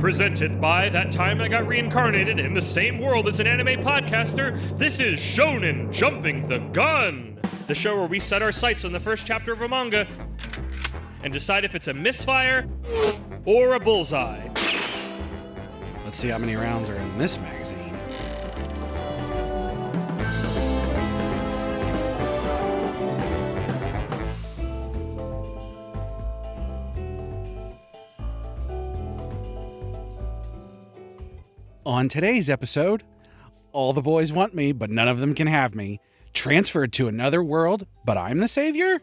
Presented by That Time I Got Reincarnated in the Same World as an Anime Podcaster, this is Shonen Jumping the Gun, the show where we set our sights on the first chapter of a manga and decide if it's a misfire or a bullseye. Let's see how many rounds are in this magazine. On today's episode, all the boys want me, but none of them can have me. Transferred to another world, but I'm the savior?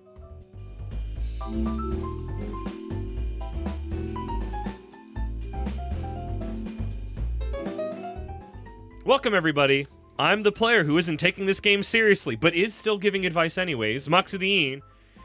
Welcome, everybody. I'm the player who isn't taking this game seriously, but is still giving advice anyways, Maxudine,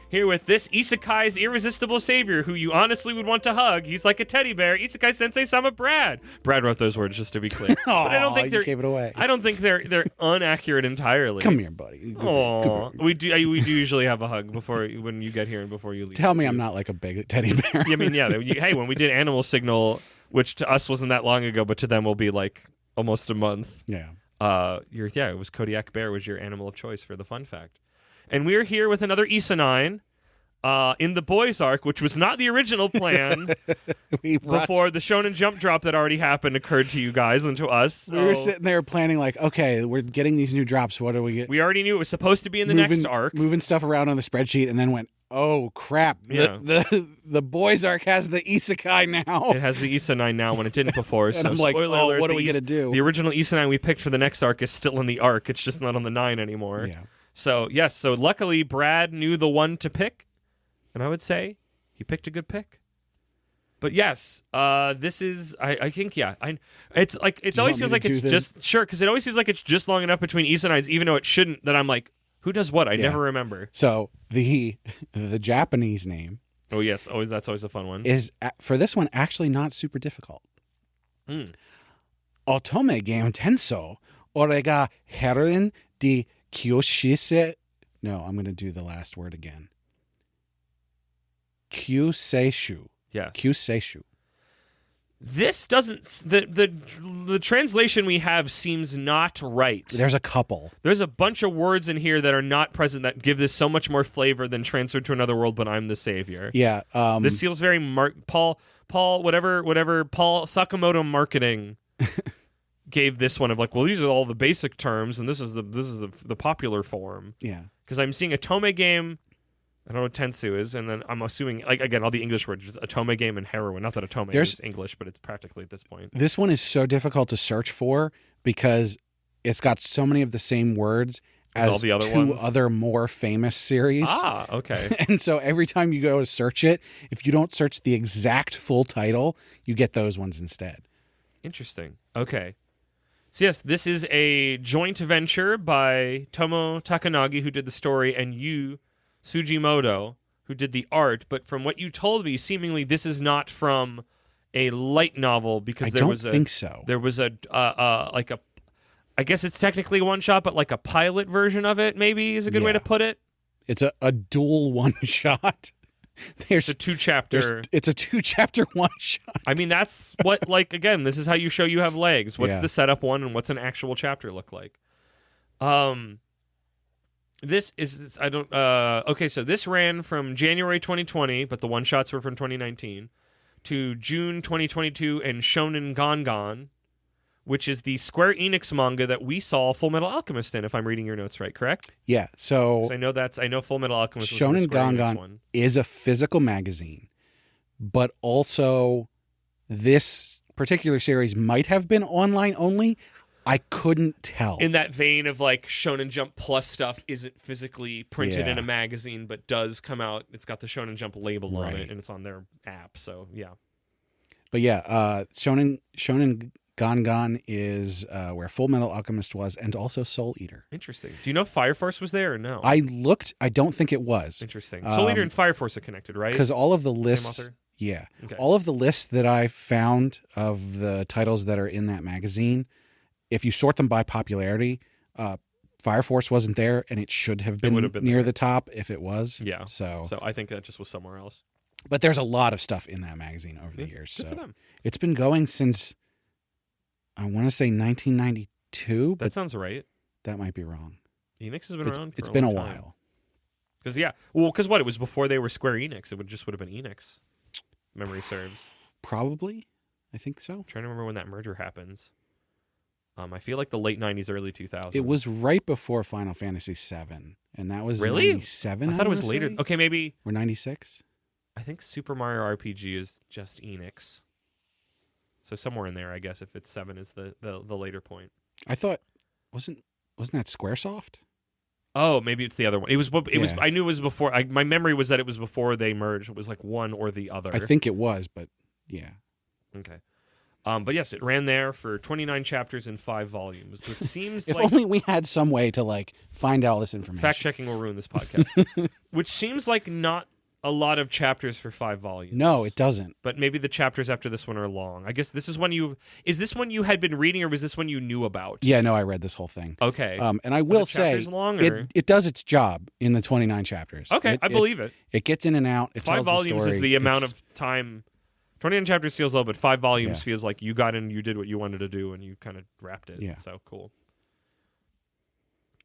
here with this Isekai's irresistible savior who you honestly would want to hug. He's like a teddy bear. Isekai Sensei Sama Brad. Brad wrote those words, just to be clear. But I don't think you gave it away. I don't think they're inaccurate entirely. Come here, buddy. Oh, we do usually have a hug when you get here and before you leave. Tell me I'm not like a big teddy bear. I mean, yeah. Hey, when we did Animal Signal, which to us wasn't that long ago, but to them will be like almost a month. Yeah. It was Kodiak Bear was your animal of choice for the fun fact. And we're here with another Isenine in the boys arc, which was not the original plan before the Shonen Jump drop that already happened occurred to you guys and to us. So we were sitting there planning like, okay, we're getting these new drops. What do we get? We already knew it was supposed to be in the next arc. Moving stuff around on the spreadsheet and then went, oh, crap. Yeah. The boys arc has the Isekai now. It has the Isenine now when it didn't before. And so I'm like, alert, what are we going to do? The original Isenine we picked for the next arc is still in the arc. It's just not on the 9 anymore. Yeah. So, yes. So, luckily, Brad knew the one to pick. And I would say he picked a good pick. But yes, this is, I think, yeah. It's like, it always feels like it's just, sure, because it always feels like it's just long enough between Isenines, even though it shouldn't, that I'm like, who does what? I never remember. So, the Japanese name. Oh, yes. That's always a fun one. Is, for this one, actually not super difficult. Otome game tenso, orega heroin de kyoshise. No, I'm going to do the last word again. Kyuseishu. Yes. Kyuseishu. This doesn't... The translation we have seems not right. There's a couple. There's a bunch of words in here that are not present that give this so much more flavor than Transferred to Another World, but I'm the Savior. Yeah. This feels very... Paul Sakamoto Marketing gave this one of like, well, these are all the basic terms, and this is the popular form. Yeah. Because I'm seeing a Tome game... I don't know what Tensu is, and then I'm assuming, like, again, all the English words, just Atome game and heroin. Not that Atome is English, but it's practically at this point. This one is so difficult to search for because it's got so many of the same words as all the other two ones? other more famous series. Ah, okay. And so every time you go to search it, if you don't search the exact full title, you get those ones instead. Interesting. Okay. So yes, this is a joint venture by Tomo Takanagi, who did the story, and Yu Sugimoto, who did the art, but from what you told me, seemingly this is not from a light novel because I don't think so. There was I guess it's technically a one shot, but like a pilot version of it, maybe is a good way to put it. It's a dual one shot. It's a 2-chapter. It's a 2-chapter one shot. I mean, that's what, like, again, this is how you show you have legs. What's the setup one and what's an actual chapter look like? This is, so this ran from January 2020, but the one-shots were from 2019, to June 2022 in Shonen Gangan, which is the Square Enix manga that we saw Full Metal Alchemist in, if I'm reading your notes right, correct? Yeah, so... I know Full Metal Alchemist was Shonen the Square Enix Gangan one. is a physical magazine, but also this particular series might have been online only. I couldn't tell. In that vein of like Shonen Jump Plus stuff isn't physically printed in a magazine, but does come out. It's got the Shonen Jump label on it, and it's on their app. So yeah. But yeah, Shonen Gangan is where Full Metal Alchemist was, and also Soul Eater. Interesting. Do you know if Fire Force was there or no? I looked. I don't think it was. Interesting. Soul Eater and Fire Force are connected, right? Because all of the lists. Same author? Yeah. Okay. All of the lists that I found of the titles that are in that magazine, if you sort them by popularity, Fire Force wasn't there, and it should have been near the top if it was. Yeah. So I think that just was somewhere else. But there's a lot of stuff in that magazine over the years. Good for So them. it's been going since, I want to say 1992, That but sounds right. that might be wrong. Enix has been around for It's been a long time. while. Because what? It was before they were Square Enix. It would have been Enix. Memory serves. Probably. I think so. I'm trying to remember when that merger happens. I feel like the late 90s, early 2000s. It was right before Final Fantasy VII, and that was Really? 97. I thought it was wanna later. say? Okay, maybe. Or 96. I think Super Mario RPG is just Enix. So somewhere in there, I guess, if it's 7 is the later point. I thought wasn't that Squaresoft? Oh, maybe it's the other one. It was. Yeah. I knew it was before. My memory was that it was before they merged. It was like one or the other. I think it was, but yeah. Okay. But yes, it ran there for 29 chapters in 5 volumes. It seems If like only we had some way to like find out all this information. fact checking will ruin this podcast. Which seems like not a lot of chapters for 5 volumes. No, it doesn't. But maybe the chapters after this one are long. I guess this is one is this one you had been reading, or was this one you knew about? Yeah, no, I read this whole thing. Okay. And I will the say chapters long, or- it does its job in the 29 chapters. Okay, I believe it. It gets in and out. It 5 tells volumes the story. is the amount It's- of time. 29 chapters feels low, but 5 volumes Yeah. feels like you got in, you did what you wanted to do, and you kind of wrapped it. Yeah. So cool.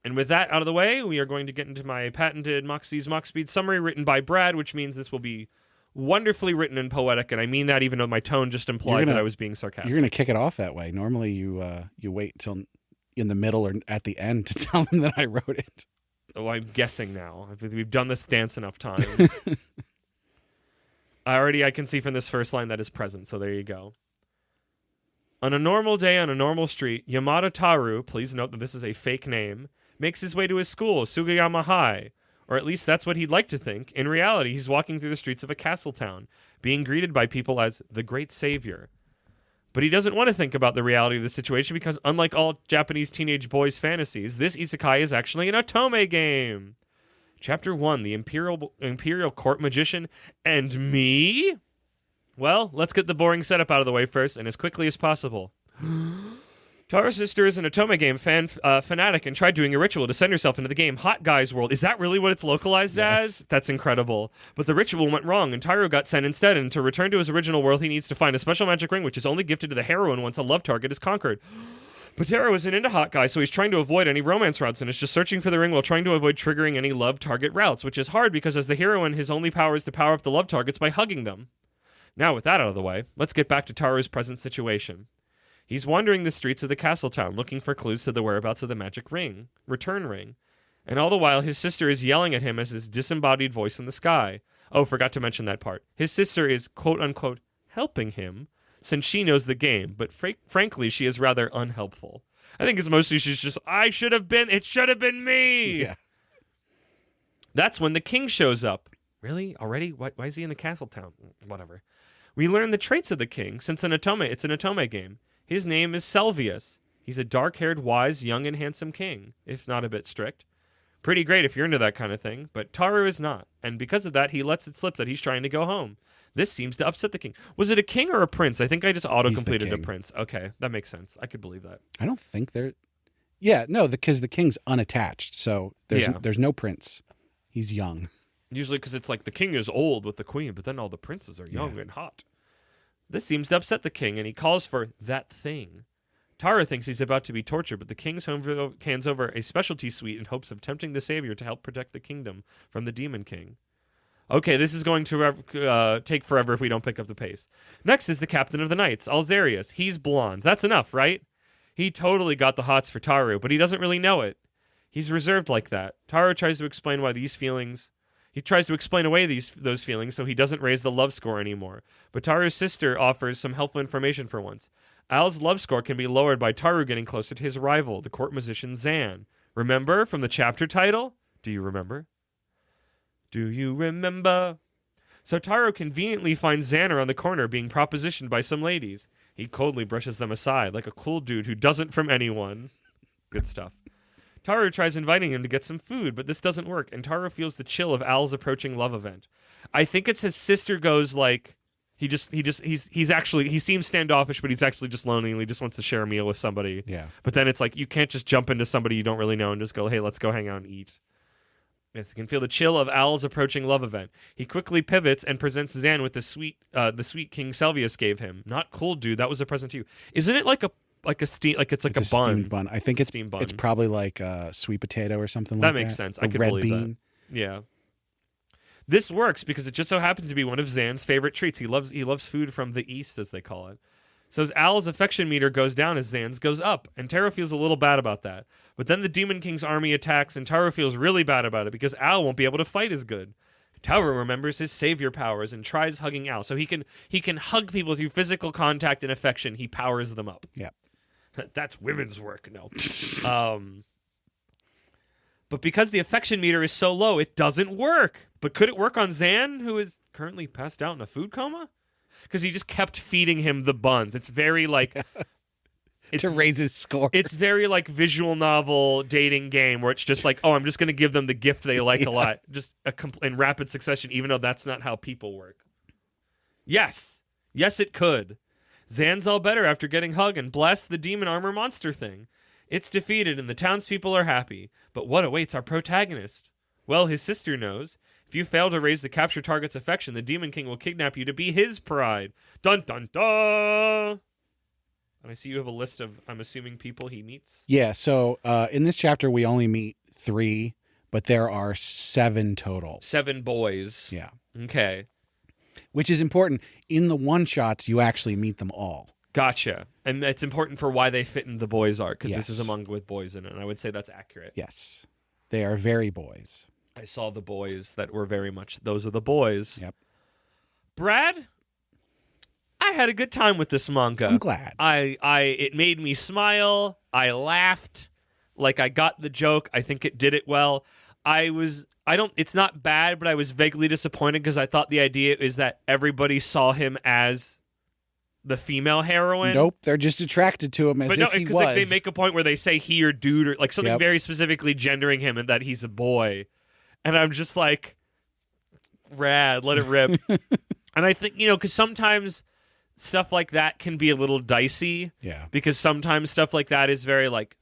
And with that out of the way, we are going to get into my patented Moxie's Mox Speed summary written by Brad, which means this will be wonderfully written and poetic, and I mean that even though my tone just implied that I was being sarcastic. You're going to kick it off that way. Normally you wait till in the middle or at the end to tell them that I wrote it. Oh, I'm guessing now. We've done this dance enough times. I can see from this first line that is present, so there you go. On a normal day on a normal street, Yamada Taru, please note that this is a fake name, makes his way to his school, Sugiyama High. Or at least that's what he'd like to think. In reality, he's walking through the streets of a castle town, being greeted by people as the Great Savior. But he doesn't want to think about the reality of the situation because unlike all Japanese teenage boys' fantasies, this isekai is actually an otome game. Chapter 1, the Imperial Court Magician and me? Well, let's get the boring setup out of the way first and as quickly as possible. Tara's sister is an otome game fanatic and tried doing a ritual to send herself into the game Hot Guys World. Is that really what it's localized as? That's incredible. But the ritual went wrong, and Taro got sent instead, and to return to his original world, he needs to find a special magic ring, which is only gifted to the heroine once a love target is conquered. But Taro isn't into hot guys, so he's trying to avoid any romance routes and is just searching for the ring while trying to avoid triggering any love target routes, which is hard because as the heroine, his only power is to power up the love targets by hugging them. Now, with that out of the way, let's get back to Taro's present situation. He's wandering the streets of the castle town looking for clues to the whereabouts of the magic ring, return ring. And all the while, his sister is yelling at him as his disembodied voice in the sky. Oh, forgot to mention that part. His sister is, quote-unquote, helping him, since she knows the game, but frankly, she is rather unhelpful. I think it's mostly she's just, it should have been me! Yeah. That's when the king shows up. Really? Already? Why is he in the castle town? Whatever. We learn the traits of the king, since it's an otome game. His name is Selvius. He's a dark-haired, wise, young, and handsome king, if not a bit strict. Pretty great if you're into that kind of thing, but Taru is not, and because of that, he lets it slip that he's trying to go home. This seems to upset the king. Was it a king or a prince? I think I just auto-completed a prince. Okay, that makes sense. I could believe that. I don't think there... Yeah, no, because the king's unattached, so there's no prince. He's young. Usually because it's like the king is old with the queen, but then all the princes are young and hot. This seems to upset the king, and he calls for that thing. Tara thinks he's about to be tortured, but the king hands over a specialty suite in hopes of tempting the savior to help protect the kingdom from the demon king. Okay, this is going to take forever if we don't pick up the pace. Next is the captain of the knights, Alzarius. He's blonde. That's enough, right? He totally got the hots for Taru, but he doesn't really know it. He's reserved like that. Taru tries to explain why these feelings... He tries to explain away those feelings so he doesn't raise the love score anymore. But Taru's sister offers some helpful information for once. Al's love score can be lowered by Taru getting closer to his rival, the court musician Zan. Remember from the chapter title? Do you remember? Do you remember? So Taru conveniently finds Zan around the corner being propositioned by some ladies. He coldly brushes them aside like a cool dude who doesn't from anyone. Good stuff. Taru tries inviting him to get some food, but this doesn't work, and Taru feels the chill of Al's approaching love event. I think it's his sister goes like, he seems standoffish, but he's actually just lonely and he just wants to share a meal with somebody. Yeah. But then it's like, you can't just jump into somebody you don't really know and just go, hey, let's go hang out and eat. Yes, he can feel the chill of Al's approaching love event. He quickly pivots and presents Zan with the sweet King Selvius gave him. Not cool, dude. That was a present to you. Isn't it like a steam? Like it's like It's a bun. steamed bun. I think it's steamed bun. It's probably like a sweet potato or something That like that. makes sense. A I could red believe bean. that. Yeah. This works because it just so happens to be one of Zan's favorite treats. He loves food from the east, as they call it. So as Al's affection meter goes down as Zan's goes up, and Taro feels a little bad about that. But then the Demon King's army attacks, and Taro feels really bad about it because Al won't be able to fight as good. Taro remembers his savior powers and tries hugging Al, so he can hug people through physical contact and affection. He powers them up. Yeah. That's women's work. No. But because the affection meter is so low, it doesn't work. But could it work on Zan, who is currently passed out in a food coma? Because he just kept feeding him the buns. It's very like... to raise his score. It's very like visual novel dating game where it's just like, oh, I'm just going to give them the gift they like a lot. Just in rapid succession, even though that's not how people work. Yes. Yes, it could. Zan's all better after getting hugged and blasts the demon armor monster thing. It's defeated and the townspeople are happy. But what awaits our protagonist? Well, his sister knows. If you fail to raise the capture target's affection, the Demon King will kidnap you to be his bride. Dun dun dun! And I see you have a list of, I'm assuming, people he meets. Yeah, so in this chapter we only meet 3, but there are 7 total. 7 boys. Yeah. Okay. Which is important. In the one-shots, you actually meet them all. Gotcha. And it's important for why they fit in the boys' arc, because Yes. this is a manga with boys in it, and I would say that's accurate. Yes. They are very boys. I saw the boys that were very much, those are the boys. Yep. Brad, I had a good time with this manga. I'm glad. It made me smile. I laughed. Like, I got the joke. I think it did it well. It's not bad, but I was vaguely disappointed because I thought the idea is that everybody saw him as the female heroine. Nope, they're just attracted to him as if he was. Like, they make a point where they say he or dude or like something Yep. very specifically gendering him and that he's a boy. And I'm just like, rad, let it rip. And I think, because sometimes stuff like that can be a little dicey. Yeah. Because sometimes stuff like that is very like,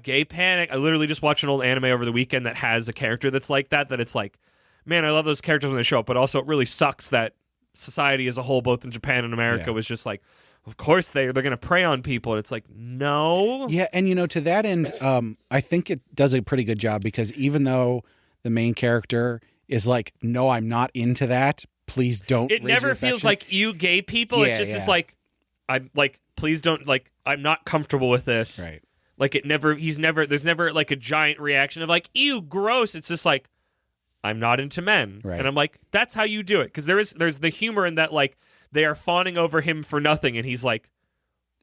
gay panic. I literally just watched an old anime over the weekend that has a character that's like that it's like, man, I love those characters when they show up, but also it really sucks that society as a whole, both in Japan and America, was just like, of course they're going to prey on people. And it's like, no. Yeah, and to that end, I think it does a pretty good job because even though the main character is like, no, I'm not into that, please don't. It never feels like you gay people. It's just like, I'm like, please don't, like, I'm not comfortable with this. Right. Like there's never like a giant reaction of like, ew, gross. It's just like, I'm not into men. Right. And I'm like, that's how you do it. Because there's the humor in that, like, they are fawning over him for nothing. And he's like,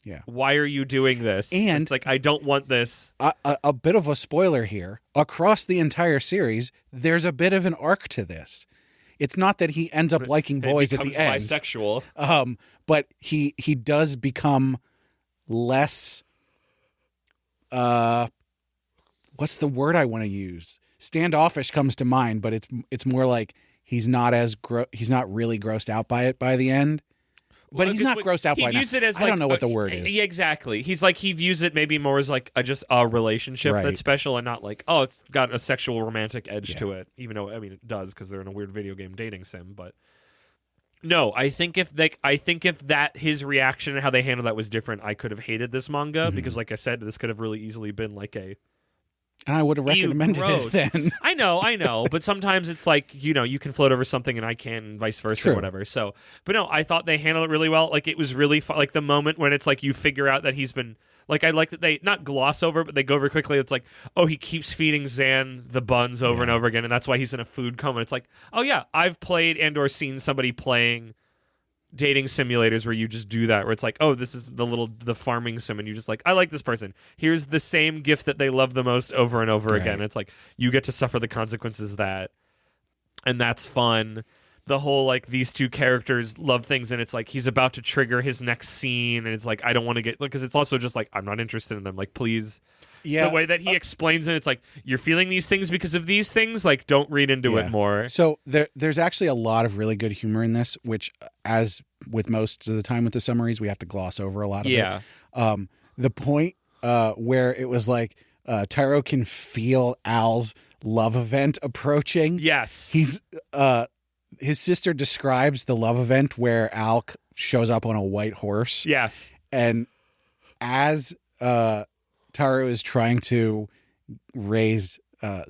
yeah, why are you doing this? And it's like, I don't want this. A bit of a spoiler here. Across the entire series, there's a bit of an arc to this. It's not that he ends up liking boys at the end. Bisexual. But he does become less, what's the word I want to use? Standoffish comes to mind, but it's more like he's not really grossed out by it by the end. But he's not grossed out by it. I don't know what the word is. Yeah, exactly. He's like, he views it maybe more as like just a relationship that's special and not like, oh, it's got a sexual romantic edge to it. Even though, I mean, it does because they're in a weird video game dating sim. But no, I think if that his reaction and how they handled that was different, I could have hated this manga because, like I said, this could have really easily been like a. And I would have recommended it then. I know. But sometimes it's like, you can float over something and I can, and vice versa or whatever. So, but no, I thought they handled it really well. Like, it was really fun. Like, the moment when it's like you figure out that he's been, like, I like that they not gloss over, but they go over quickly. It's like, oh, he keeps feeding Zan the buns over and over again. And that's why he's in a food coma. It's like, oh yeah, I've played and or seen somebody playing dating simulators where you just do that, where it's like, oh, this is the farming sim, and you just like, I like this person. Here's the same gift that they love the most over and over again. It's like you get to suffer the consequences of that, and that's fun. The whole like these two characters love things, and it's like he's about to trigger his next scene, and it's like I don't want to get because it's also just like I'm not interested in them. Like please. Yeah, the way that he explains it, it's like you're feeling these things because of these things. Like, don't read into it more. So there's actually a lot of really good humor in this, which, as with most of the time with the summaries, we have to gloss over a lot of it. The point where it was like Taro can feel Al's love event approaching. Yes. He's his sister describes the love event where Al shows up on a white horse. Yes. And as Taru is trying to raise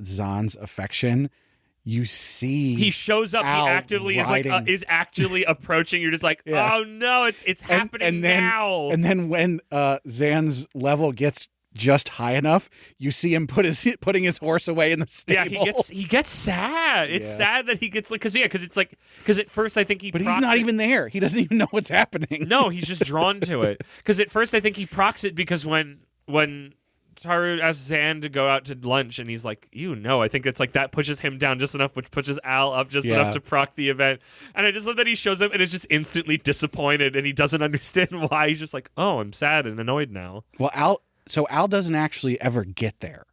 Zan's affection, you see he shows up. Al he actively is actually approaching. You're just like, oh no, it's happening now. And then when Zan's level gets just high enough, you see him putting his horse away in the stable. Yeah, he gets sad. It's sad that he gets because at first I think but he's not even there. He doesn't even know what's happening. No, he's just drawn to it. Because at first I think he procs it because when Taru asks Zan to go out to lunch, and he's like, I think it's like that pushes him down just enough, which pushes Al up just enough to proc the event. And I just love that he shows up and is just instantly disappointed, and he doesn't understand why. He's just like, oh, I'm sad and annoyed now. Well, Al doesn't actually ever get there.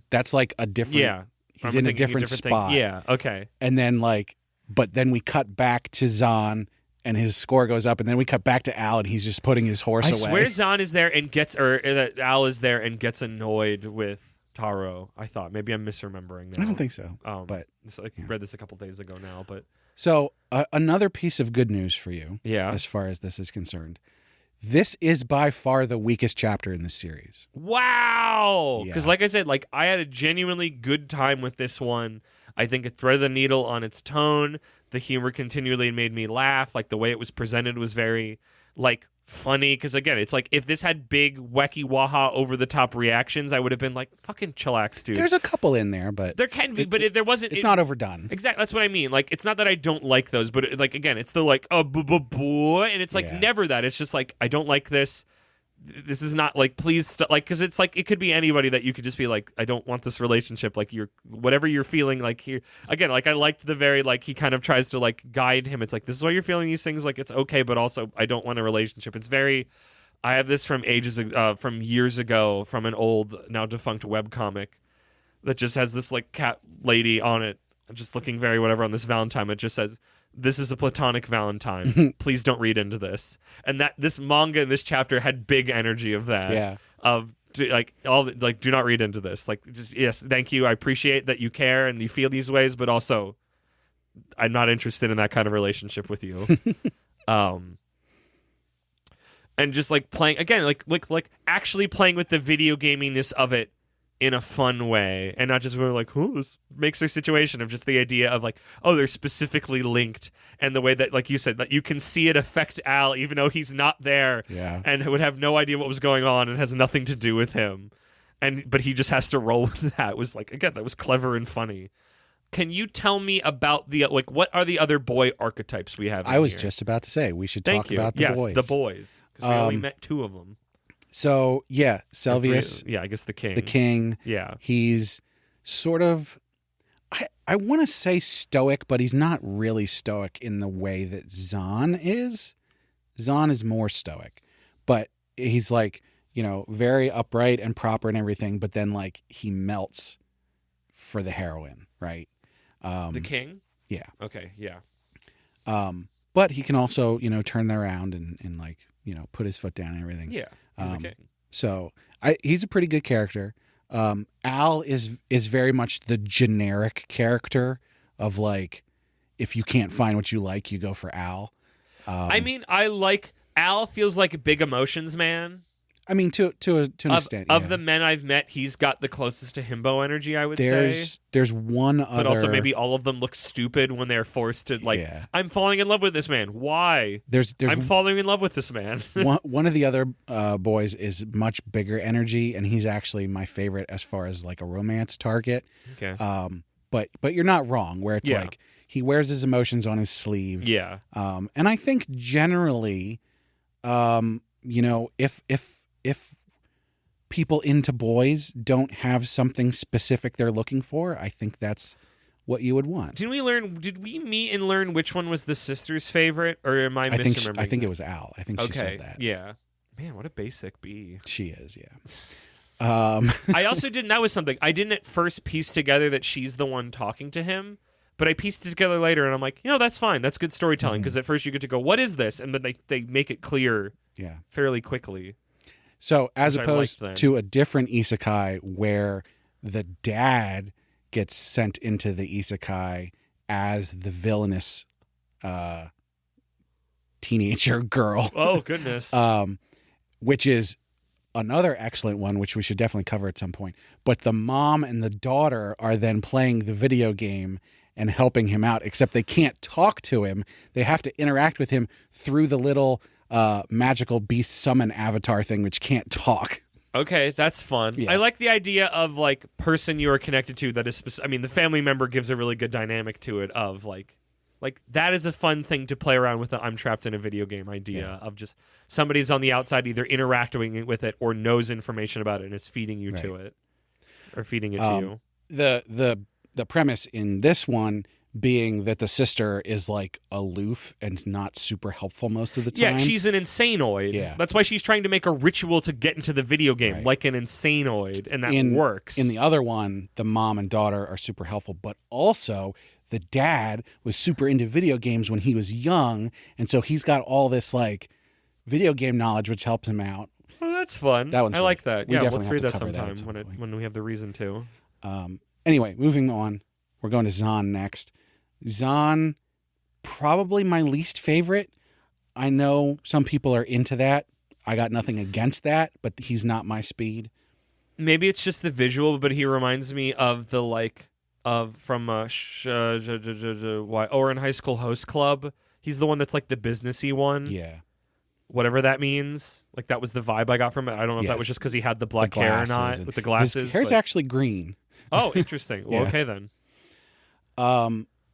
That's like a different. Yeah, he's in a different spot. Thing. Yeah, okay. And then but then we cut back to Zan. And his score goes up, and then we cut back to Al, and he's just putting his horse away. I swear Zan is there and that Al is there and gets annoyed with Taro. I thought maybe I'm misremembering now. I don't think so. But I read this a couple days ago now. But so another piece of good news for you, as far as this is concerned, this is by far the weakest chapter in this series. Wow! Because like I said, I had a genuinely good time with this one. I think it threaded the needle on its tone. The humor continually made me laugh. The way it was presented was very, funny. Because, again, it's if this had big, wacky, waha, over-the-top reactions, I would have been like, fucking chillax, dude. There's a couple in there, but... There can be, but there wasn't... It's not overdone. Exactly. That's what I mean. It's not that I don't like those, but, again, it's the, boy, and it's, never that. It's just, I don't like this. This is not please because it's it could be anybody that you could just be I don't want this relationship, you're whatever you're feeling here again. I liked the very he kind of tries to guide him. It's this is why you're feeling these things, it's okay, but also I don't want a relationship. It's very I have this from from years ago from an old now defunct webcomic that just has this cat lady on it just looking very whatever on this Valentine. It just says, "This is a platonic Valentine. Please don't read into this." And that this manga in this chapter had big energy of that. Yeah. Of do not read into this. Just yes, thank you. I appreciate that you care and you feel these ways, but also I'm not interested in that kind of relationship with you. And just playing again, actually playing with the video gaminess of it in a fun way, and not just we're this makes their situation of just the idea of they're specifically linked, and the way that you said that you can see it affect Al even though he's not there, and would have no idea what was going on and has nothing to do with him, but he just has to roll with that. It was again, that was clever and funny. Can you tell me about the what are the other boy archetypes we have? I was just about to say we should talk about the boys. The boys, because we only met two of them. So, Selvius. Yeah, I guess the king. The king. Yeah. He's sort of, I want to say stoic, but he's not really stoic in the way that Zan is. Zan is more stoic. But he's very upright and proper and everything, but then he melts for the heroine, right? The king? Yeah. Okay, yeah. But he can also, turn that around and put his foot down and everything. Yeah. He's a king. So he's a pretty good character. Al is very much the generic character of if you can't find what you like, you go for Al. Al feels like a big emotions man. I mean, to an extent. Of the men I've met, he's got the closest to himbo energy, I would say. There's one other... But also maybe all of them look stupid when they're forced to, I'm falling in love with this man. Why? I'm falling in love with this man. one of the other boys is much bigger energy, and he's actually my favorite as far as, a romance target. Okay. But you're not wrong, where it's he wears his emotions on his sleeve. Yeah. And I think generally, if people into boys don't have something specific they're looking for, I think that's what you would want. Did we meet and learn which one was the sister's favorite, or am I misremembering? I think it was Al. I think she said that. Yeah. Man, what a basic bee. She is, yeah. I also didn't, that was something, I didn't at first piece together that she's the one talking to him, but I pieced it together later and I'm like, that's fine. That's good storytelling, because at first you get to go, what is this? And then they make it clear fairly quickly. So as opposed to a different isekai where the dad gets sent into the isekai as the villainous teenager girl. Oh, goodness. Which is another excellent one, which we should definitely cover at some point. But the mom and the daughter are then playing the video game and helping him out, except they can't talk to him. They have to interact with him through the little magical beast summon avatar thing, which can't talk. Okay, that's fun. Yeah. I like the idea of like person you are connected to that is the family member gives a really good dynamic to it of like that is a fun thing to play around with the I'm trapped in a video game idea of just somebody's on the outside either interacting with it or knows information about it and is feeding you to it or feeding it to you. The premise in this one being that the sister is like aloof and not super helpful most of the time. Yeah, she's an insanoid. Yeah. That's why she's trying to make a ritual to get into the video game, like an insanoid, and that works. In the other one, the mom and daughter are super helpful, but also the dad was super into video games when he was young, and so he's got all this like video game knowledge which helps him out. Oh, that's fun. That one's I like that. We yeah, definitely let's have read to that cover sometime that at some point. when we have the reason to. Anyway, moving on. We're going to Zahn next. Zahn, probably my least favorite. I know some people are into that. I got nothing against that, but he's not my speed. Maybe it's just the visual, but he reminds me of the from Oren High School Host Club. He's the one that's like the businessy one. Yeah. Whatever that means. Like that was the vibe I got from it. I don't know if that was just because he had the black hair or not with the glasses. His hair's actually green. Oh, interesting. Well, okay then.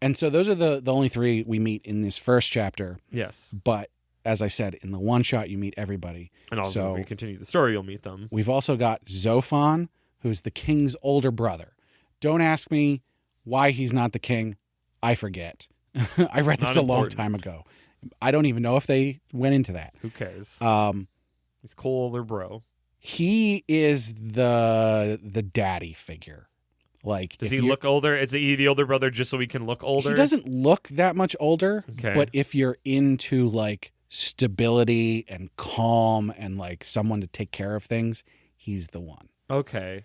And so those are the only three we meet in this first chapter. Yes. But as I said, in the one shot, you meet everybody. And also, if we continue the story, you'll meet them. We've also got Zophon, who's the king's older brother. Don't ask me why he's not the king. I forget. I read this a long time ago. I don't even know if they went into that. Who cares? He's cool older bro. He is the daddy figure. Like, does he look older? Is he the older brother just so he can look older? He doesn't look that much older. Okay. But if you're into like stability and calm and like someone to take care of things, he's the one. Okay.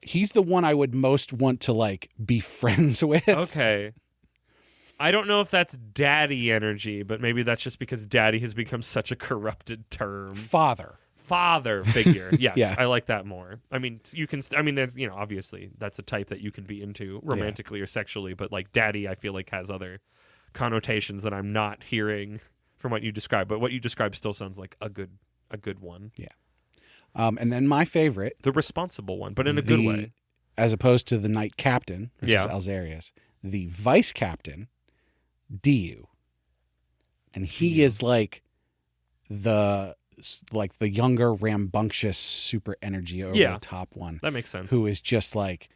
He's the one I would most want to like be friends with. Okay. I don't know if that's daddy energy, but maybe that's just because daddy has become such a corrupted term. Father figure. Yes, yeah. I like that more. I mean, there's, obviously that's a type that you can be into romantically or sexually, but like daddy, I feel like has other connotations that I'm not hearing from what you described. But what you described still sounds like a good one. Yeah. And then my favorite, the responsible one, but in a good way, as opposed to the knight captain, which is Alzarius, the vice captain, Diu, and he is like the younger, rambunctious, super energy over the top one. That makes sense. Who is just like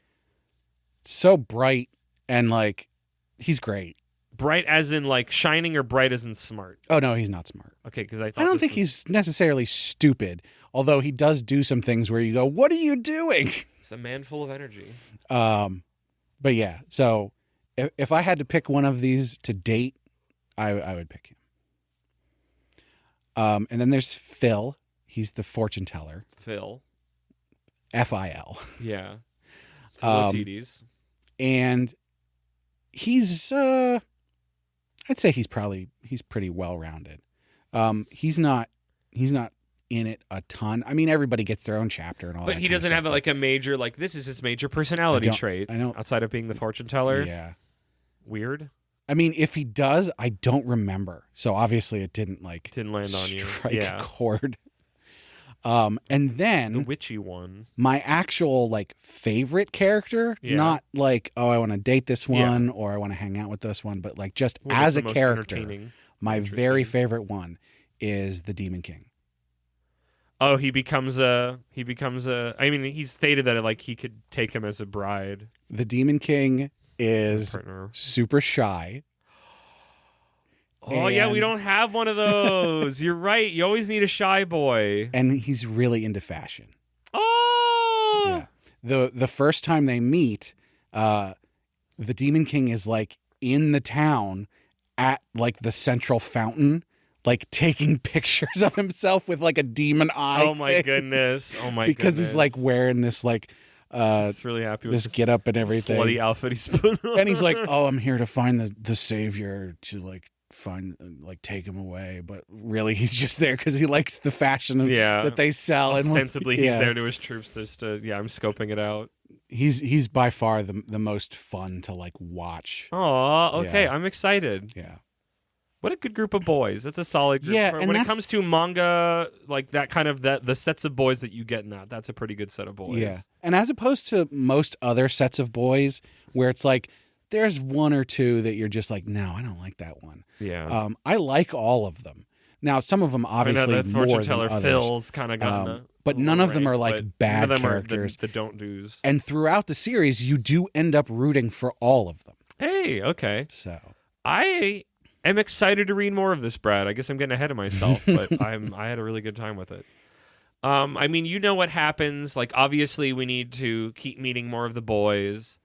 so bright and like he's great. Bright as in like shining or bright as in smart? Oh no, he's not smart. Okay, because I don't think he's necessarily stupid, although he does do some things where you go, "What are you doing?" It's a man full of energy. But yeah, so if I had to pick one of these to date, I would pick him. And then there's Phil. He's the fortune teller. Phil. F-I-L. Yeah. And he's, I'd say he's pretty well-rounded. He's not in it a ton. I mean, everybody gets their own chapter and all that. But he doesn't have like a major, like this is his major personality trait. I know. Outside of being the fortune teller. Yeah. Weird. I mean, if he does, I don't remember. So obviously it didn't land on you. Strike a chord. And then the witchy one. My actual like favorite character, not like, oh, I want to date this one or I want to hang out with this one, but like just as a character, my very favorite one is the Demon King. Oh, he becomes a I mean, he's stated that like he could take him as a bride. The Demon King is super shy. Oh, yeah, we don't have one of those. You're right. You always need a shy boy. And he's really into fashion. Oh! Yeah. The first time they meet, the Demon King is like in the town at like the central fountain, like taking pictures of himself with like a demon eye. Oh my goodness. Oh my goodness. Because he's like wearing this like He's really happy with this get up and everything. Slutty outfit he's put on. And he's like, "Oh, I'm here to find the savior to take him away." But really, he's just there because he likes the fashion that they sell. Ostensibly, he's there to his troops. Just to, I'm scoping it out. He's by far the most fun to watch. Oh, okay. I'm excited. Yeah. What a good group of boys. That's a solid group. Yeah, and when it comes to manga, like that kind of the sets of boys that you get in that's a pretty good set of boys. Yeah. And as opposed to most other sets of boys where it's like there's one or two that you're just like, no, I don't like that one. Yeah. I like all of them. Now, some of them obviously more than others. Phil's kind of gotten but none of them are like bad characters. The don't do's. And throughout the series, you do end up rooting for all of them. Hey, okay. So I am excited to read more of this, Brad. I guess I'm getting ahead of myself, but I had a really good time with it. I mean, you know what happens. Like, obviously, we need to keep meeting more of the boys.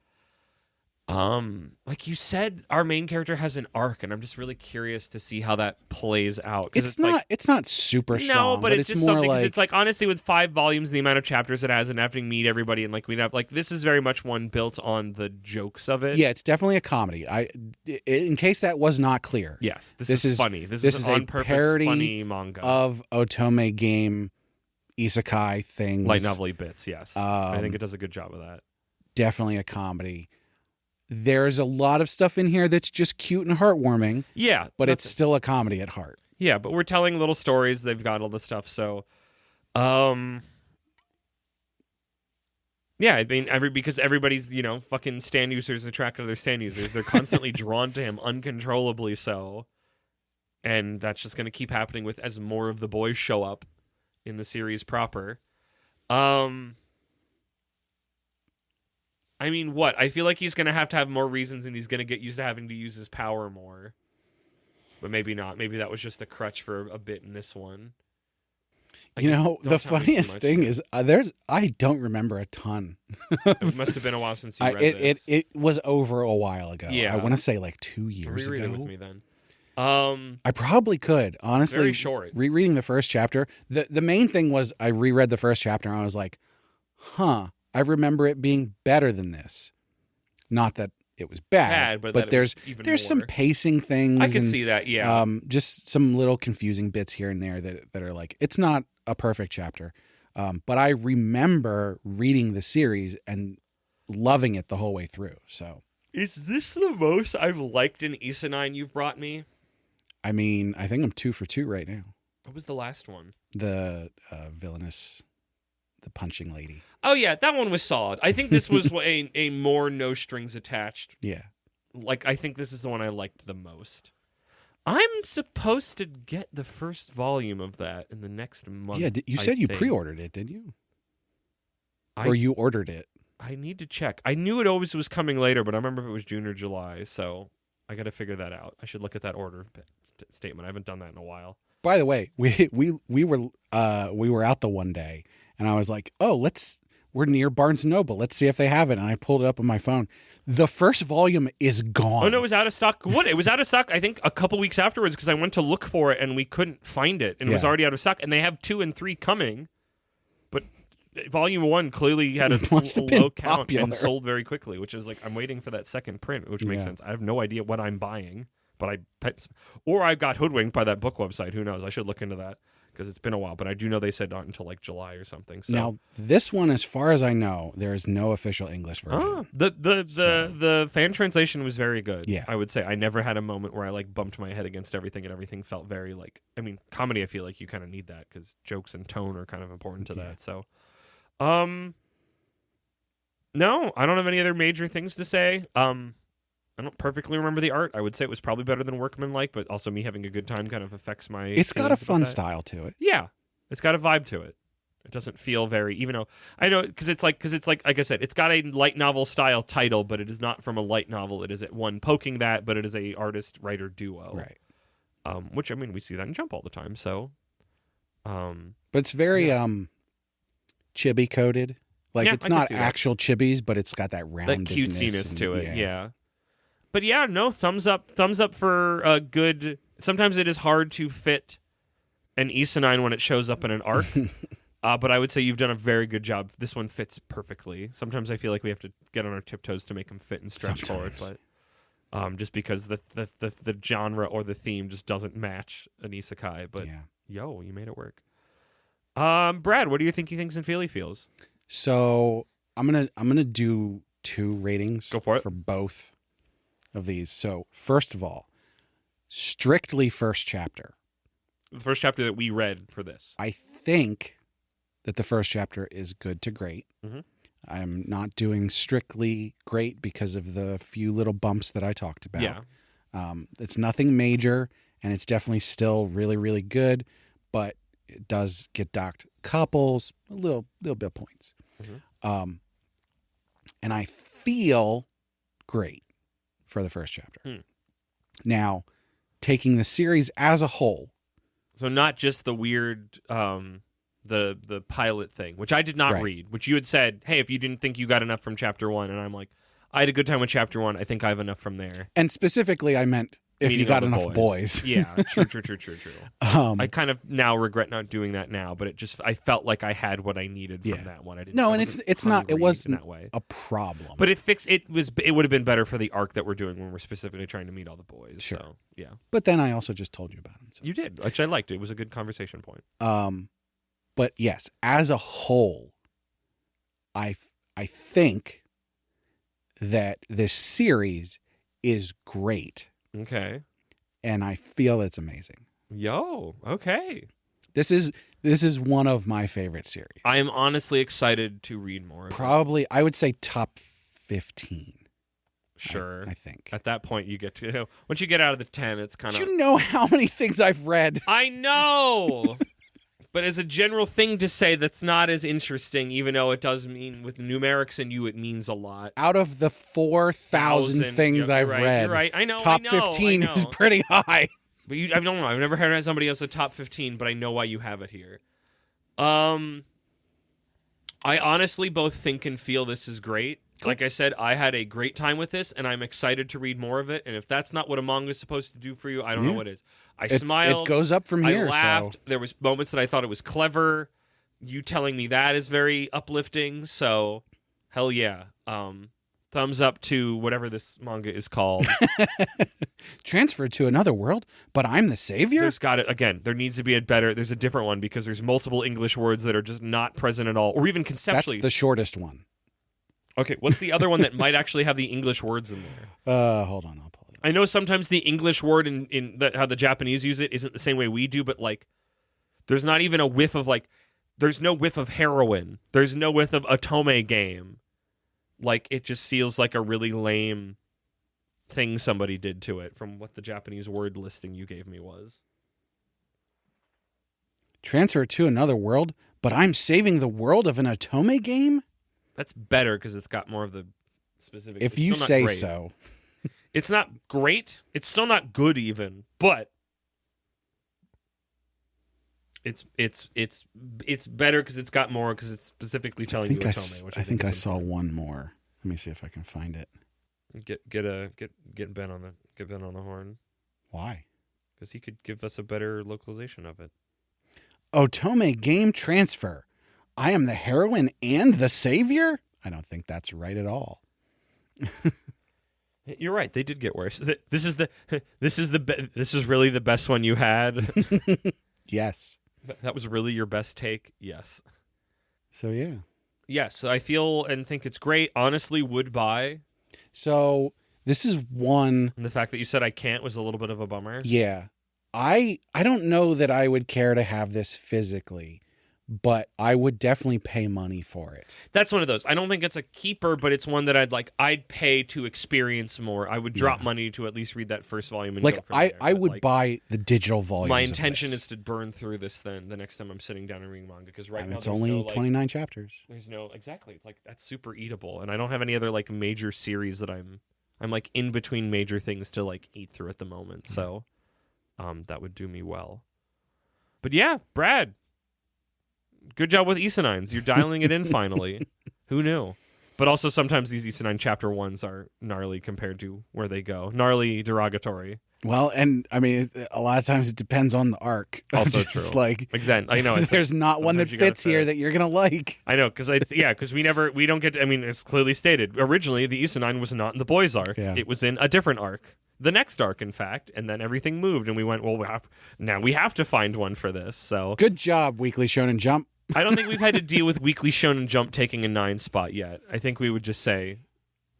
Like you said, our main character has an arc, and I'm just really curious to see how that plays out. It's not super strong. No, but it's just more something. Like, it's like, honestly, with 5 volumes, the amount of chapters it has, and having to meet everybody, and like we'd have this is very much one built on the jokes of it. Yeah, it's definitely a comedy. In case that was not clear. Yes, this is funny. This is on purpose parody funny manga of Otome game isekai things, light novel-y bits. Yes, I think it does a good job of that. Definitely a comedy. There's a lot of stuff in here that's just cute and heartwarming. Yeah. But it's still a comedy at heart. Yeah, but we're telling little stories. They've got all the stuff. So, yeah, I mean, because everybody's, fucking stand users attracted to their stand users. They're constantly drawn to him, uncontrollably so. And that's just going to keep happening as more of the boys show up in the series proper. I mean, what? I feel like he's going to have more reasons, and he's going to get used to having to use his power more. But maybe not. Maybe that was just a crutch for a bit in this one. The funniest thing is I don't remember a ton. It must have been a while since you read this. It was over a while ago. Yeah. I want to say 2 years ago. Reread it with me then. I probably could. Honestly, very short. Rereading the first chapter, the main thing was I reread the first chapter and I was like, huh. I remember it being better than this. Not that it was bad, but there's some pacing things. I can see that, yeah. Just some little confusing bits here and there that are like, it's not a perfect chapter. But I remember reading the series and loving it the whole way through. So, is this the most I've liked an Isekai you've brought me? I mean, I think I'm 2 for 2 right now. What was the last one? The villainous, the punching lady. Oh, yeah, that one was solid. I think this was a more no strings attached. Yeah. Like, I think this is the one I liked the most. I'm supposed to get the first volume of that in the next month. Yeah, you said you pre-ordered it, didn't you? Or you ordered it? I need to check. I knew it always was coming later, but I remember if it was June or July, so I got to figure that out. I should look at that order statement. I haven't done that in a while. By the way, we were out the one day, and I was like, "Oh, we're near Barnes & Noble. Let's see if they have it." And I pulled it up on my phone. The first volume is gone. Oh, no, it was out of stock. What? It was out of stock, I think, a couple weeks afterwards because I went to look for it and we couldn't find it. And it was already out of stock. And they have 2 and 3 coming. But volume 1 clearly had a low count and sold very quickly, which is like, I'm waiting for that second print, which makes sense. I have no idea what I'm buying, but I got hoodwinked by that book website. Who knows? I should look into that. Because it's been a while, but I do know they said not until like July or something. So. Now, this one, as far as I know, there is no official English version. Oh, the fan translation was very good. Yeah. I would say I never had a moment where I like bumped my head against everything and everything felt very like. I mean, comedy. I feel like you kind of need that because jokes and tone are kind of important to that. So, no, I don't have any other major things to say. I don't perfectly remember the art. I would say it was probably better than Workman-like, but also me having a good time kind of affects my. It's got a fun style to it. Yeah, it's got a vibe to it. It doesn't feel very, even though I know because it's like I said, it's got a light novel style title, but it is not from a light novel. It is one poking that, but it is a artist writer duo, right? Which I mean, we see that in Jump all the time. So, but it's very chibi coded. Like it's not actual chibis, but it's got that roundedness, that cutesiness to it. Yeah. But yeah, no, thumbs up for a good. Sometimes it is hard to fit an Isekai when it shows up in an arc, But I would say you've done a very good job. This one fits perfectly. Sometimes I feel like we have to get on our tiptoes to make them fit and stretch forward, but just because the genre or the theme just doesn't match an isekai. But yo, you made it work. Brad, what do you think he thinks and Feely feels? So I'm gonna do 2 ratings for both of these. So first of all, strictly first chapter. The first chapter that we read for this. I think that the first chapter is good to great. Mm-hmm. I'm not doing strictly great because of the few little bumps that I talked about. Yeah. It's nothing major, and it's definitely still really, really good, but it does get docked couples, a little bit of points. Mm-hmm. And I feel great for the first chapter. Now, taking the series as a whole. So not just the weird, the pilot thing, which I did not read, which you had said, hey, if you didn't think you got enough from chapter 1, and I'm like, I had a good time with chapter 1. I think I have enough from there. And specifically, I meant if you got enough boys. Yeah, true. I kind of now regret not doing that now, but I felt like I had what I needed from that one. It wasn't that way. A problem. But it would have been better for the arc that we're doing when we're specifically trying to meet all the boys. Sure. So, yeah. But then I also just told you about him. So. You did, which I liked. It was a good conversation point. But yes, as a whole, I think that this series is great. Okay. And I feel it's amazing. Yo, okay. This is one of my favorite series. I am honestly excited to read more. Probably, I would say top 15. Sure. I think. At that point, you get to, once you get out of the 10, it's kind of... Do you know how many things I've read? I know! But as a general thing to say, that's not as interesting, even though it does mean, with numerics and you, it means a lot. Out of the 4,000 things I've read, you're right. I know. Top 15 is pretty high. But I don't know. I've never heard somebody else a top 15, but I know why you have it here. I honestly both think and feel this is great. Cool. Like I said, I had a great time with this, and I'm excited to read more of it. And if that's not what a manga is supposed to do for you, I don't know what is. I smiled. It goes up from here. I laughed. So. There was moments that I thought it was clever. You telling me that is very uplifting. So, hell yeah. Thumbs up to whatever this manga is called. Transferred to another world, but I'm the savior? There needs to be there's a different one because there's multiple English words that are just not present at all, or even conceptually. That's the shortest one. Okay, what's the other one that might actually have the English words in there? Hold on, I'll pull it up. I know sometimes the English word how the Japanese use it isn't the same way we do, but like, there's not even a whiff of there's no whiff of heroin. There's no whiff of otome game. Like, it just feels like a really lame thing somebody did to it from what the Japanese word listing you gave me was. Transfer to another world, but I'm saving the world of an otome game? That's better because it's got more of the specific. If you say so. It's not great. It's still not good even, but it's better because it's got more because it's specifically telling you otome. Which I think I saw one more. Let me see if I can find it. Get Ben on the horn. Why? Because he could give us a better localization of it. Otome game transfer. I am the heroine and the savior? I don't think that's right at all. You're right. They did get worse. This is really the best one you had. Yes. That was really your best take. Yes. So yeah. Yes, I feel and think it's great. Honestly, would buy. So this is one. And the fact that you said I can't was a little bit of a bummer. Yeah. I don't know that I would care to have this physically, but I would definitely pay money for it. That's one of those. I don't think it's a keeper, but it's one that I'd pay to experience more. I would drop money to at least read that first volume. And go from there. I would buy the digital volume. My intention is to burn through this then the next time I'm sitting down and reading manga, because now it's only 29 chapters. There's no exactly. It's like that's super eatable, and I don't have any other major series that I'm in between major things to eat through at the moment. Mm-hmm. So, that would do me well. But yeah, Brad. Good job with Isenines. You're dialing it in finally. Who knew? But also sometimes these Isenine chapter 1s are gnarly compared to where they go. Gnarly derogatory. Well, and I mean, a lot of times it depends on the arc. Also Just true. Like, exactly. I know. There's not one that fits here that you're gonna like. I know, because we don't get. I mean, it's clearly stated. Originally, the Isenine was not in the boys arc. Yeah. It was in a different arc, the next arc, in fact. And then everything moved, and we went, well, we have to find one for this. So good job, Weekly Shonen Jump. I don't think we've had to deal with Weekly Shonen Jump taking a 9 spot yet. I think we would just say,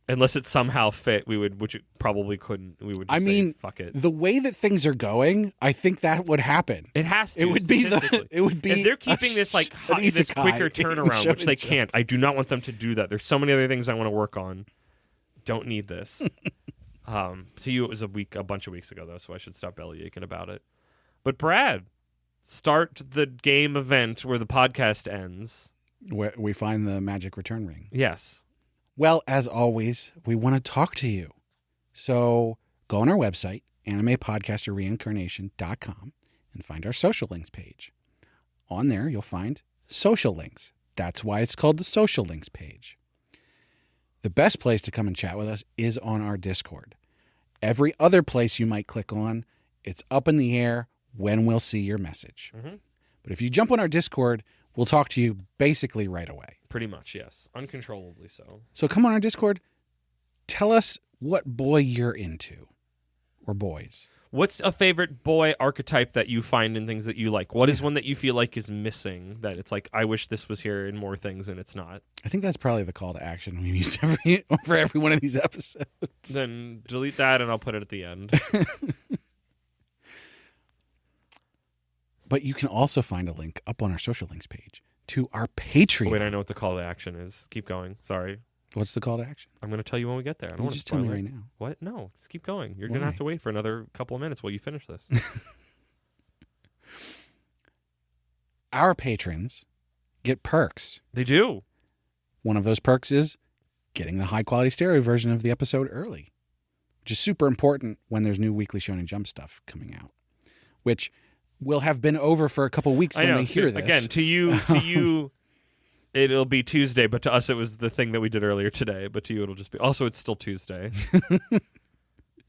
unless it somehow fit, which it probably couldn't. We would just say, fuck it. The way that things are going, I think that would happen. It has to. It would be if they're keeping this this quicker turnaround, which they can't. I do not want them to do that. There's so many other things I want to work on. Don't need this. To you, it was a bunch of weeks ago though, so I should stop belly aching about it. But Brad, start the game event where the podcast ends. Where we find the magic return ring. Yes. Well, as always, we want to talk to you. So go on our website, animepodcasterreincarnation.com, and find our social links page. On there, you'll find social links. That's why it's called the social links page. The best place to come and chat with us is on our Discord. Every other place you might click on, it's up in the air when we'll see your message. Mm-hmm. But if you jump on our Discord, we'll talk to you basically right away. Pretty much, yes. Uncontrollably so. So come on our Discord. Tell us what boy you're into. Or boys. What's a favorite boy archetype that you find in things that you like? What is one that you feel like is missing? That it's like, I wish this was here in more things, and it's not. I think that's probably the call to action we use for every one of these episodes. Then delete that, and I'll put it at the end. But you can also find a link up on our social links page to our Patreon. Oh, wait, I know what the call to action is. Keep going. Sorry. What's the call to action? I'm going to tell you when we get there. I don't want to just tell me right now. What? No, just keep going. You're going to have to wait for another couple of minutes while you finish this. Our patrons get perks. They do. One of those perks is getting the high-quality stereo version of the episode early, which is super important when there's new Weekly Shonen Jump stuff coming out, which will have been over for a couple weeks when they hear this. Again, to you, it'll be Tuesday, but to us, it was the thing that we did earlier today. But to you, it'll just be. Also, it's still Tuesday.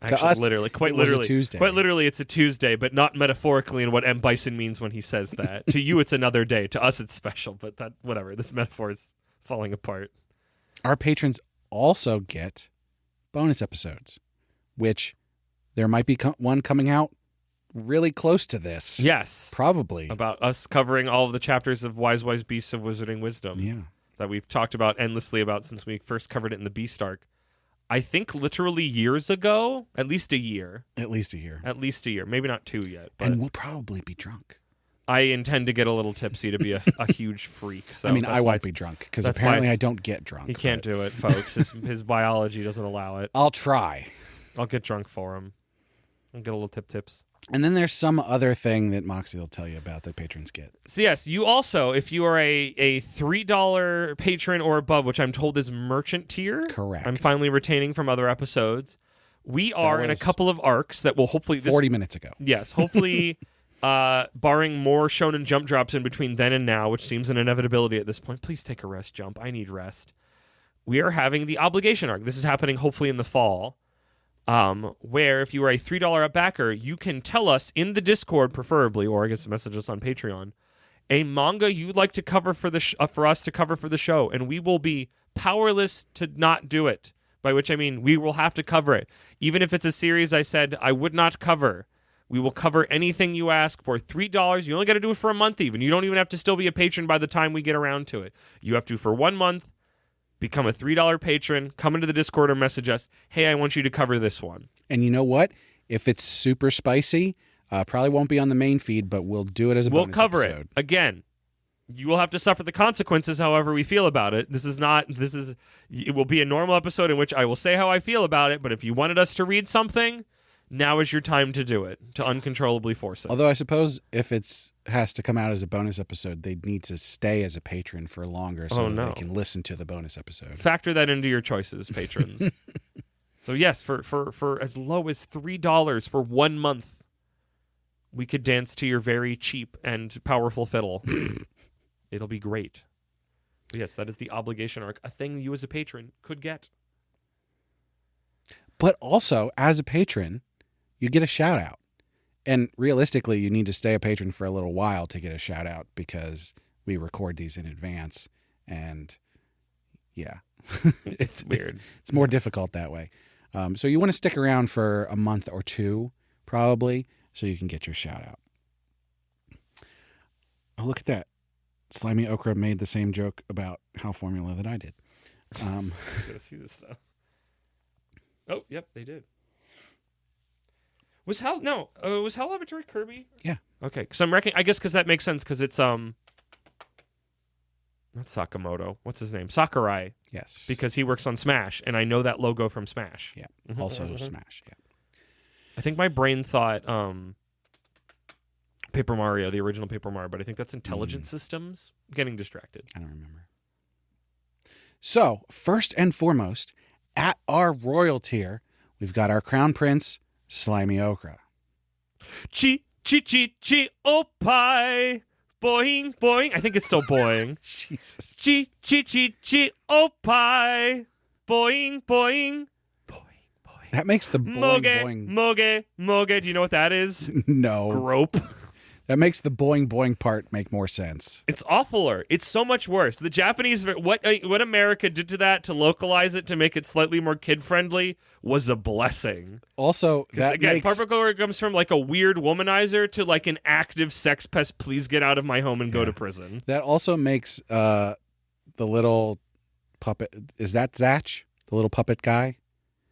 Actually, to us, quite literally, Tuesday. Quite literally, it's a Tuesday, but not metaphorically in what M. Bison means when he says that. To you, it's another day. To us, it's special. But that, whatever. This metaphor is falling apart. Our patrons also get bonus episodes, which there might be one coming out really close to this. Yes. Probably. About us covering all of the chapters of Wise Wise Beasts of Wizarding Wisdom. Yeah. That we've talked about endlessly about since we first covered it in the Beast arc. I think literally years ago, at least a year. At least a year. Maybe not 2 yet. But and we'll probably be drunk. I intend to get a little tipsy to be a huge freak. So I mean, I won't be drunk because apparently I don't get drunk. He can't do it, folks. His biology doesn't allow it. I'll try. I'll get drunk for him. I'll get a little tips. And then there's some other thing that Moxie will tell you about that patrons get. So yes, you also, if you are a $3 patron or above, which I'm told is merchant tier. Correct. I'm finally retaining from other episodes. We are in a couple of arcs that will hopefully... 40 minutes ago. Yes, hopefully, barring more Shonen Jump drops in between then and now, which seems an inevitability at this point. Please take a rest, Jump. I need rest. We are having the obligation arc. This is happening hopefully in the fall. Where if you are a $3 up backer, you can tell us in the Discord, preferably, or I guess message us on Patreon, a manga you'd like to cover for us to cover for the show, and we will be powerless to not do it. By which I mean we will have to cover it, even if it's a series I said I would not cover. We will cover anything you ask for $3. You only got to do it for a month. Even you don't even have to still be a patron by the time we get around to it. You have to for 1 month. Become a $3 patron, come into the Discord or message us, hey, I want you to cover this one. And you know what? If it's super spicy, probably won't be on the main feed, but we'll do it as a bonus episode. We'll cover it. Again, you will have to suffer the consequences however we feel about it. It will be a normal episode in which I will say how I feel about it, but if you wanted us to read something, now is your time to do it, to uncontrollably force it. Although I suppose if it has to come out as a bonus episode, they'd need to stay as a patron for longer so that they can listen to the bonus episode. Factor that into your choices, patrons. So yes, for as low as $3 for 1 month, we could dance to your very cheap and powerful fiddle. It'll be great. But yes, that is the obligation arc, a thing you as a patron could get. But also, as a patron, you get a shout out. And realistically, you need to stay a patron for a little while to get a shout out because we record these in advance. And yeah, it's weird. It's more difficult that way. So you want to stick around for a month or two, probably, so you can get your shout out. Oh, look at that. Slimy Okra made the same joke about How Formula that I did. I gotta see this stuff. Oh, yep, they did. Was Hal Laboratory Kirby? Yeah. Okay, because I guess because that makes sense because it's not Sakamoto. What's his name? Sakurai. Yes. Because he works on Smash, and I know that logo from Smash. Yeah. Also Smash. Yeah. I think my brain thought Paper Mario, the original Paper Mario, but I think that's Intelligent Systems. I'm getting distracted. I don't remember. So, first and foremost, at our royal tier, we've got our Crown Prince, Slimy Okra. Chi, chi, chi, chi, oh pie. Boing, boing. I think it's still boing. Jesus. Chi, chi, chi, chi, oh pie. Boing, boing. Boing, boing. That makes the boing, boing. Moge, moge. Do you know what that is? No. Grope. That makes the boing, boing part make more sense. It's awfuler. It's so much worse. The Japanese, what America did to that to localize it to make it slightly more kid-friendly was a blessing. Also, that again, Parpagora comes from like a weird womanizer to like an active sex pest. Please get out of my home and go to prison. That also makes the little puppet. Is that Zatch? The little puppet guy?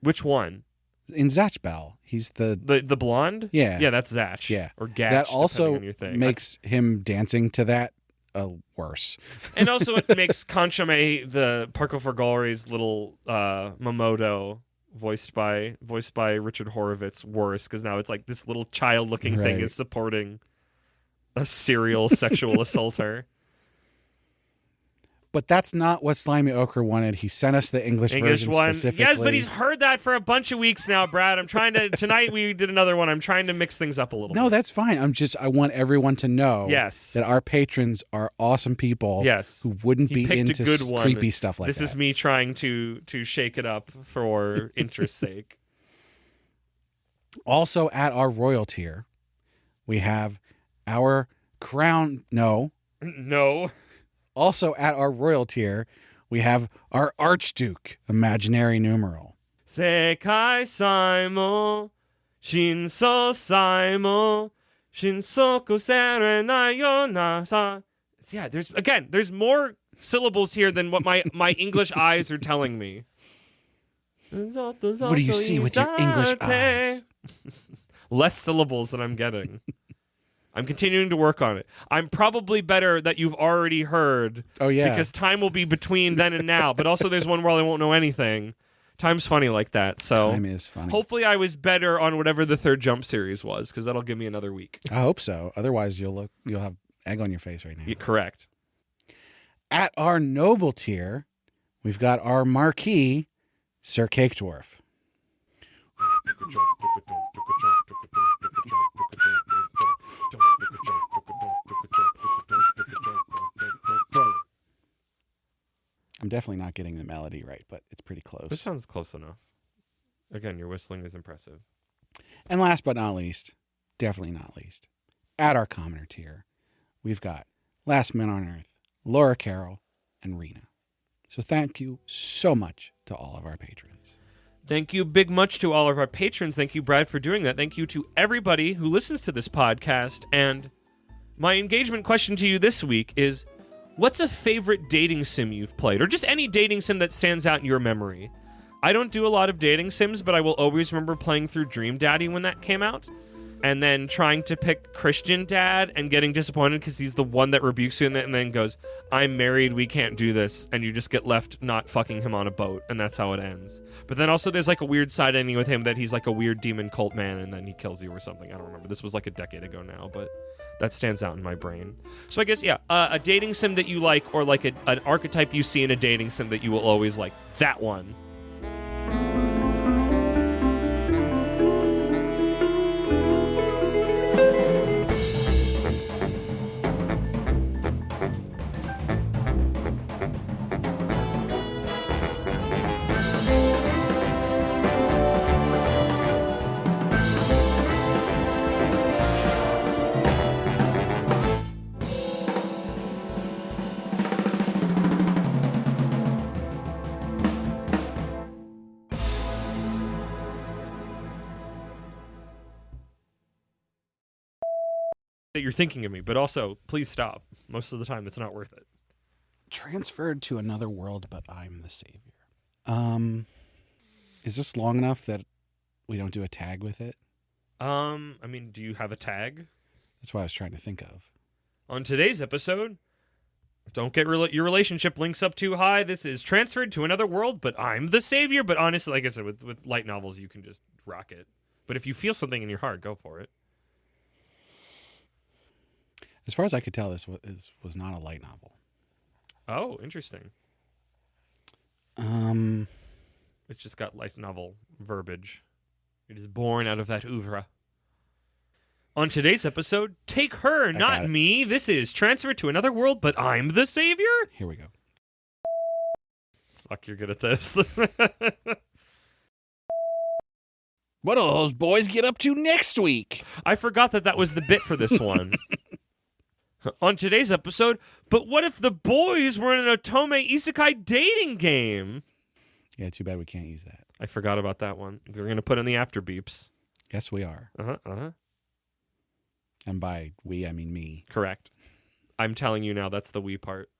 Which one? In Zatch Bell. He's the blonde? Yeah. Yeah, that's Zatch. Yeah. Or Gatch. That also makes him dancing to that worse. And also it makes Kanchame, the Parko Fergori's little Momodo, voiced by Richard Horowitz, worse, because now it's like this little child-looking thing is supporting a serial sexual assaulter. But that's not what Slimy Okra wanted. He sent us the English version one. specifically. Yes, but he's heard that for a bunch of weeks now, Brad. I'm trying to... Tonight we did another one. I'm trying to mix things up a little bit. No, that's fine. I want everyone to know that our patrons are awesome people who wouldn't be into creepy stuff like that. This is me trying to shake it up for interest's sake. Also at our royal tier, we have our crown... No. Also at our royal tier, we have our Archduke imaginary numeral. Sekai Saimo, Shinso Saimo, Shinsoku Serenai Nasa. Yeah, there's more syllables here than what my English eyes are telling me. What do you see with your English eyes? Less syllables than I'm getting. I'm continuing to work on it. I'm probably better that you've already heard. Oh, yeah. Because time will be between then and now. But also there's one where I won't know anything. Time's funny like that. So time is funny. Hopefully I was better on whatever the third Jump series was, because that'll give me another week. I hope so. Otherwise you'll have egg on your face right now. Yeah, correct. At our noble tier, we've got our marquee, Sir Cake Dwarf. I'm definitely not getting the melody right, but it's pretty close. This sounds close enough. Again, your whistling is impressive. And last but not least, definitely not least, at our commoner tier, we've got Last Men on Earth, Laura Carroll, and Rena. So thank you so much to all of our patrons. Thank you big much to all of our patrons. Thank you, Brad, for doing that. Thank you to everybody who listens to this podcast. And my engagement question to you this week is, what's a favorite dating sim you've played? Or just any dating sim that stands out in your memory? I don't do a lot of dating sims, but I will always remember playing through Dream Daddy when that came out. And then trying to pick Christian Dad and getting disappointed because he's the one that rebukes you and then goes, I'm married, we can't do this. And you just get left not fucking him on a boat. And that's how it ends. But then also there's like a weird side ending with him that he's like a weird demon cult man and then he kills you or something. I don't remember. This was like a decade ago now, but that stands out in my brain. So I guess, yeah, a dating sim that you like, or like an archetype you see in a dating sim that you will always like. That one. that you're thinking of me, but also please stop. Most of the time, it's not worth it. Transferred to another world, but I'm the savior. Is this long enough that we don't do a tag with it? I mean, do you have a tag? That's what I was trying to think of. On today's episode, don't get your relationship links up too high. This is transferred to another world, but I'm the savior. But honestly, like I said, with light novels, you can just rock it. But if you feel something in your heart, go for it. As far as I could tell, this was not a light novel. Oh, interesting. It's just got light novel verbiage. It is born out of that oeuvre. On today's episode, take her, not me. This is transferred to another world, but I'm the savior. Here we go. Fuck, you're good at this. What do those boys get up to next week? I forgot that was the bit for this one. On today's episode, but what if the boys were in an Otome Isekai dating game? Yeah, too bad we can't use that. I forgot about that one. We're going to put in the after beeps. Yes, we are. And by we, I mean me. Correct. I'm telling you now, that's the we part.